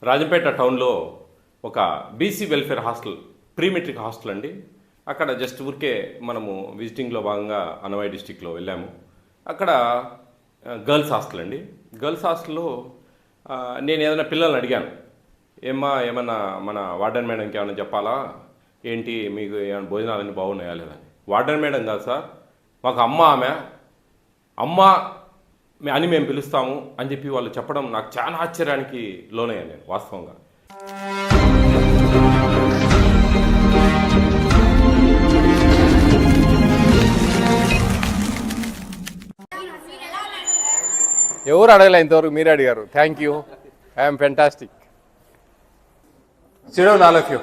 రాజంపేట టౌన్లో ఒక BC welfare hostel, pre matric hostel అండి. అక్కడ జస్ట్ ఊరికే మనము విజిటింగ్లో భాగంగా అన్నమయ్య డిస్టిక్లో వెళ్ళాము. అక్కడ గర్ల్స్ హాస్టల్ అండి. గర్ల్స్ హాస్టల్లో నేను ఏదైనా పిల్లల్ని అడిగాను, ఏమన్నా మన వార్డెన్ మేడంకి ఏమైనా చెప్పాలా ఏంటి, మీకు ఏమైనా భోజనాలన్నీ బాగున్నాయా లేదని. వార్డెన్ మేడం కాదు సార్, మాకు అమ్మ అని మేము పిలుస్తాము అని చెప్పి వాళ్ళు చెప్పడం నాకు చాలా ఆశ్చర్యానికి లోనయ్యాను నేను వాస్తవంగా. ఎవరు అడగలే ఇంతవరకు, మీరు అడిగారు. Thank you, I'm fantastic. Sit down all of you.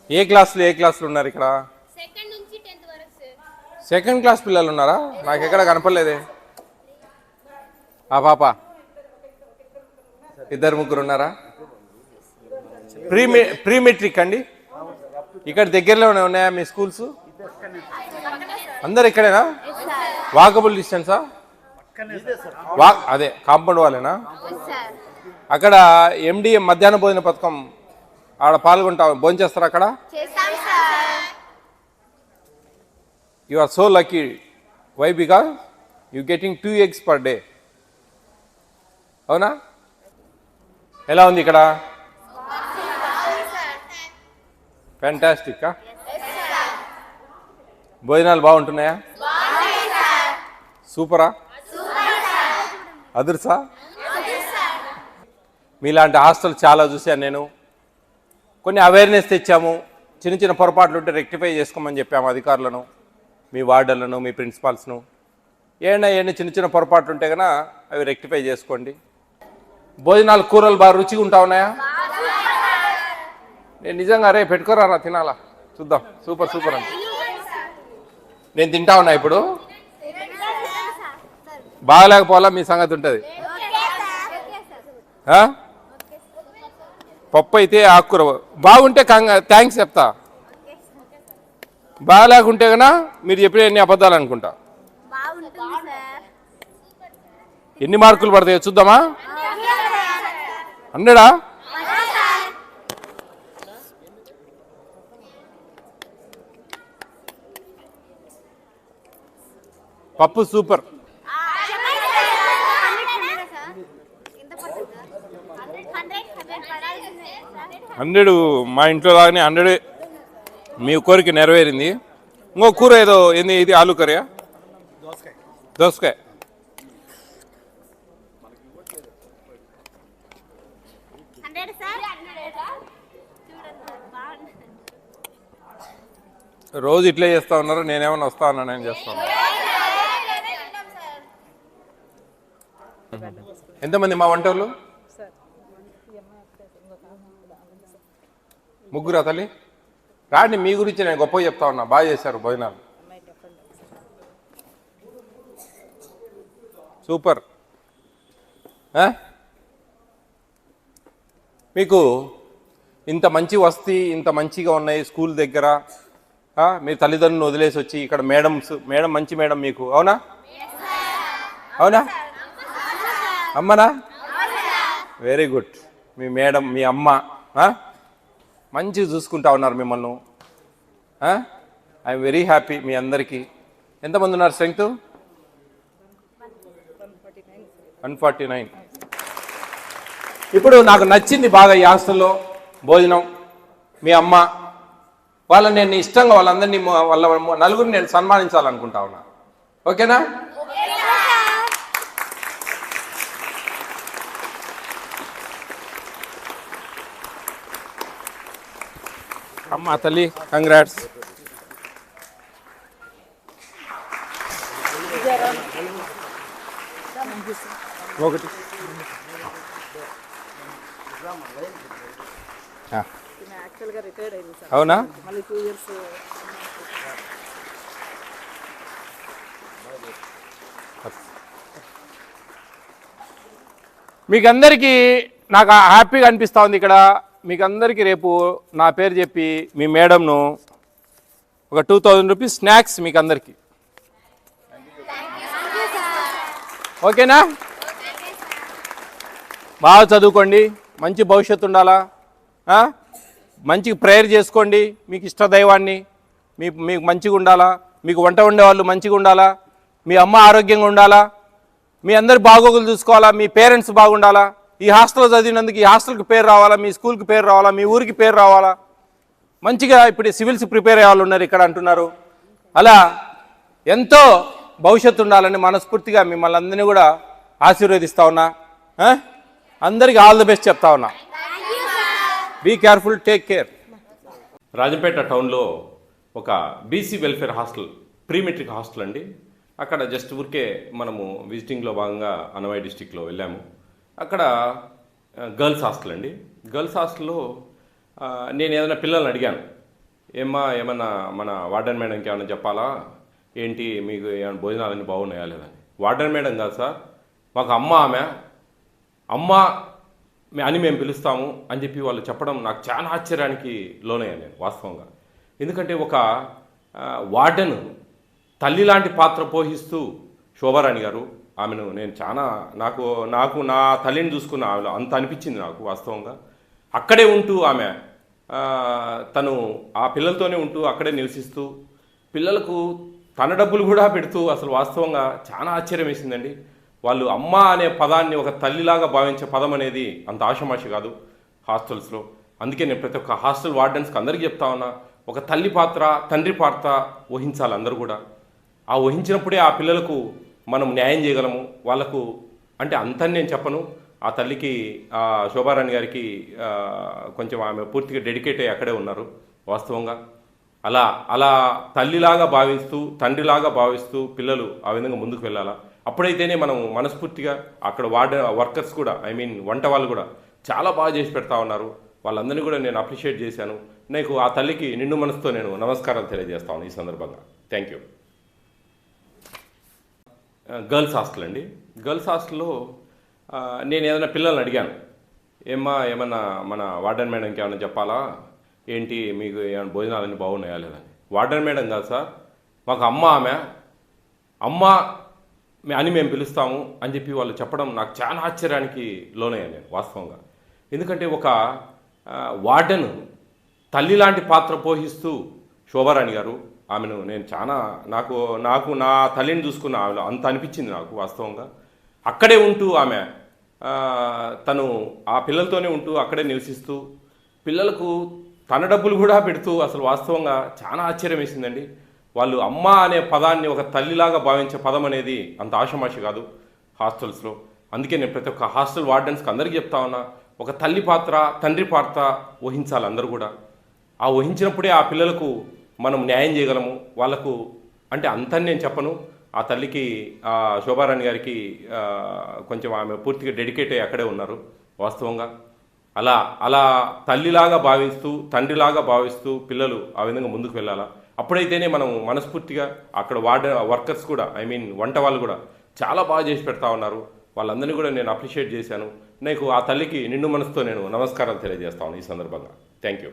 ఏ క్లాసులు ఉన్నారు ఇక్కడ? సెకండ్ క్లాస్ పిల్లలు ఉన్నారా? నాకు ఎక్కడ కనపడలేదే. ఆ పాప, ఇద్దరు ముగ్గురు ఉన్నారా? ప్రీ మెట్రిక్ అండి. ఇక్కడ దగ్గరలోనే ఉన్నాయా మీ స్కూల్స్? అందరు ఇక్కడేనా? వాకబుల్ డిస్టెన్సా? అదే కాంపౌండ్ వాళ్ళేనా? అక్కడ ఎండిఎం మధ్యాహ్న భోజన పథకం ఆడ పాల్గొంటాం, భోంచేస్తారా అక్కడ? You are so lucky. Why? Because you getting 2 eggs per day. అవునా? ఎలా ఉంది ఇక్కడ? ఫ్యాంటాస్టిక్. భోజనాలు బాగుంటున్నాయా? సూపరా? అదుర్సా? మీలాంటి హాస్టల్ చాలా చూశాను నేను. కొన్ని అవేర్నెస్ తెచ్చాము, చిన్న చిన్న పొరపాట్లు ఉంటే రెక్టిఫై చేసుకోమని చెప్పాము అధికారులను, మీ వార్డర్లను, మీ ప్రిన్సిపాల్స్ను. ఏమైనా చిన్న చిన్న పొరపాట్లు ఉంటే కనుక అవి రెక్టిఫై చేసుకోండి. భోజనాలు, కూరలు బాగా రుచిగా ఉంటా ఉన్నాయా? నేను నిజంగా రే పెట్టుకోరా తినాలా, చూద్దాం. సూపర్ సూపర్ అండి. నేను తింటా ఉన్నా ఇప్పుడు. బాగలేకపోవాలా మీ సంగతి ఉంటుంది. పప్పు అయితే ఆకుకూర బాగుంటే థ్యాంక్స్ చెప్తా. బాగాలేకుంటే కన్నా మీరు చెప్పిన ఎన్ని అబద్ధాలు అనుకుంటా. ఎన్ని మార్కులు పడతాయో చూద్దామా? 100? పప్పు సూపర్. 100 మా ఇంట్లో లాగానే 100. మీ కోరిక నెరవేరింది. ఇంకో కూర ఏదో ఏంది, ఇది ఆలు కర్రీయా? దోసకాయ. రోజు ఇట్లే చేస్తా ఉన్నారు, నేనేమన్నా వస్తా ఉన్నా, నేను చేస్తాను. ఎంతమంది మా వంటలు? ముగ్గురా తల్లి? రాండి, మీ గురించి నేను గొప్పగా చెప్తా ఉన్నా. బాగా చేశారు భోజనాలు, సూపర్. మీకు ఇంత మంచి వసతి, ఇంత మంచిగా ఉన్నాయి స్కూల్ దగ్గర. మీ తల్లిదండ్రులను వదిలేసి వచ్చి ఇక్కడ మేడం మంచి మేడం మీకు, అవునా? అవునా? అమ్మనా? Very good. మీ మేడం, మీ అమ్మ మంచిగా చూసుకుంటా ఉన్నారు మిమ్మల్ని. ఐఎమ్ వెరీ హ్యాపీ మీ అందరికీ. ఎంతమంది ఉన్నారు స్ట్రెంగ్త్? 149. ఇప్పుడు నాకు నచ్చింది బాగా ఈ హాస్టల్లో భోజనం. మీ అమ్మ వాళ్ళని నేను ఇష్టంగా వాళ్ళందరినీ, వాళ్ళ నలుగురిని నేను సన్మానించాలనుకుంటా ఉన్నా. ఓకేనా? అమ్మా తల్లి, కంగ్రాట్స్. ఒకటి అవునా? మీకు అందరికీ నాకు హ్యాపీగా అనిపిస్తూ ఉంది ఇక్కడ. మీకు అందరికీ రేపు నా పేరు చెప్పి మీ మేడంను ఒక 2000 రూపీస్ స్నాక్స్ మీకు అందరికీ. ఓకేనా? బాగా చదువుకోండి, మంచి భవిష్యత్తు ఉండాలా, మంచి ప్రేయర్ చేసుకోండి, మీకు ఇష్ట దైవాన్ని, మీకు మంచిగా ఉండాలా, మీకు వంట వండేవాళ్ళు మంచిగా ఉండాలా, మీ అమ్మ ఆరోగ్యంగా ఉండాలా, మీ అందరి బాగోగులు చూసుకోవాలా, మీ పేరెంట్స్ బాగుండాలా, ఈ హాస్టల్లో చదివినందుకు ఈ హాస్టల్కి పేరు రావాలా, మీ స్కూల్కి పేరు రావాలా, మీ ఊరికి పేరు రావాలా, మంచిగా ఇప్పుడు సివిల్స్ ప్రిపేర్ అయ్యే వాళ్ళు ఉన్నారు ఇక్కడ అంటున్నారు. అలా ఎంతో భవిష్యత్తు ఉండాలని మనస్ఫూర్తిగా మిమ్మల్ని అందరినీ కూడా ఆశీర్వదిస్తా ఉన్నా. అందరికీ ఆల్ ది బెస్ట్ చెప్తా ఉన్నా. Be careful, take care. Rajampet టౌన్లో ఒక BC welfare hostel, pre matric hostel అండి. అక్కడ జస్ట్ ఊరికే మనము విజిటింగ్లో భాగంగా అన్నమయ్య డిస్టిక్లో వెళ్ళాము. అక్కడ గర్ల్స్ హాస్టల్ అండి. గర్ల్స్ హాస్టల్లో నేను ఏదైనా పిల్లల్ని అడిగాను, ఏమన్నా మన వార్డెన్ మేడంకి ఏమైనా చెప్పాలా ఏంటి, మీకు ఏమైనా భోజనాలన్నీ బాగున్నాయా లేదని. వార్డెన్ మేడం కాదు సార్, మాకు ఆమె అని మేము పిలుస్తాము అని చెప్పి వాళ్ళు చెప్పడం నాకు చాలా ఆశ్చర్యానికి లోనయ్యాను నేను వాస్తవంగా. ఎందుకంటే ఒక వార్డెన్ తల్లి లాంటి పాత్ర పోషిస్తూ శోభారాణి గారు, ఆమెను నేను చాలా నాకు నా తల్లిని చూసుకున్న ఆమె అంత అనిపించింది నాకు వాస్తవంగా. అక్కడే ఉంటూ ఆమె తను ఆ పిల్లలతోనే ఉంటూ అక్కడే నివసిస్తూ పిల్లలకు తన డబ్బులు కూడా పెడుతూ అసలు వాస్తవంగా చాలా ఆశ్చర్యం వేసిందండి. వాళ్ళు అమ్మ అనే పదాన్ని ఒక తల్లిలాగా భావించే పదం అనేది అంత ఆషమాషి కాదు హాస్టల్స్లో. అందుకే నేను ప్రతి ఒక్క హాస్టల్ వార్డెన్స్కి అందరికీ చెప్తా ఉన్నా, ఒక తల్లి పాత్ర తండ్రి పాత్ర వహించాలి అందరూ కూడా. ఆ వహించినప్పుడే ఆ పిల్లలకు మనం న్యాయం చేయగలము. వాళ్ళకు అంటే అంతని నేను చెప్పను, ఆ తల్లికి శోభారాణి గారికి కొంచెం ఆమె పూర్తిగా డెడికేట్ అయ్యి అక్కడే ఉన్నారు వాస్తవంగా. అలా తల్లిలాగా భావిస్తూ తండ్రిలాగా భావిస్తూ పిల్లలు ఆ విధంగా ముందుకు వెళ్ళాలా. అప్పుడైతేనే మనం మనస్ఫూర్తిగా అక్కడ వర్కర్స్ కూడా వంట వాళ్ళు కూడా చాలా బాగా చేసి పెడతా ఉన్నారు. వాళ్ళందరినీ కూడా నేను అప్రిషియేట్ చేశాను. నాకు ఆ తల్లికి నిండు మనసుతో నేను నమస్కారాలు తెలియజేస్తాను ఈ సందర్భంగా. Thank you. గర్ల్స్ హాస్టల్ అండి. గర్ల్స్ హాస్టల్లో నేను ఏదైనా పిల్లల్ని అడిగాను, ఏమన్నా మన వార్డెన్ మేడంకి ఏమైనా చెప్పాలా ఏంటి, మీకు ఏమైనా భోజనాలన్నీ బాగున్నాయా లేదని. వార్డెన్ మేడం కాదు సార్, మాకు ఆమె అని మేము పిలుస్తాము అని చెప్పి వాళ్ళు చెప్పడం నాకు చాలా ఆశ్చర్యానికి లోనయ్యాను నేను వాస్తవంగా. ఎందుకంటే ఒక వార్డెన్ తల్లి లాంటి పాత్ర పోషిస్తూ శోభారాణి గారు, ఆమెను నేను చాలా నాకు నా తల్లిని చూసుకున్న ఆమె అంత అనిపించింది నాకు వాస్తవంగా. అక్కడే ఉంటూ ఆమె తను ఆ పిల్లలతోనే ఉంటూ అక్కడే నివసిస్తూ పిల్లలకు తన డబ్బులు కూడా పెడుతూ అసలు వాస్తవంగా చాలా ఆశ్చర్యం వేసిందండి. వాళ్ళు అమ్మ అనే పదాన్ని ఒక తల్లిలాగా భావించే పదం అనేది అంత ఆషమాషి కాదు హాస్టల్స్లో. అందుకే నేను ప్రతి ఒక్క హాస్టల్ వార్డెన్స్కి అందరికీ చెప్తా ఉన్నా, ఒక తల్లి పాత్ర తండ్రి పాత్ర వహించాలి అందరూ కూడా. ఆ వహించినప్పుడే ఆ పిల్లలకు మనం న్యాయం చేయగలము. వాళ్ళకు అంటే అంతని నేను చెప్పను, ఆ తల్లికి శోభారాణి గారికి కొంచెం ఆమె పూర్తిగా డెడికేట్ అయ్యి అక్కడే ఉన్నారు వాస్తవంగా. అలా తల్లిలాగా భావిస్తూ తండ్రిలాగా భావిస్తూ పిల్లలు ఆ విధంగా ముందుకు వెళ్ళాలా. అప్పుడైతేనే మనం మనస్ఫూర్తిగా అక్కడ వర్కర్స్ కూడా వంట వాళ్ళు కూడా చాలా బాగా చేసి పెడతా ఉన్నారు. వాళ్ళందరినీ కూడా నేను అప్రిషియేట్ చేశాను. నాకు ఆ తల్లికి నిండు మనసుతో నేను నమస్కారాలు తెలియజేస్తాను ఈ సందర్భంగా. Thank you.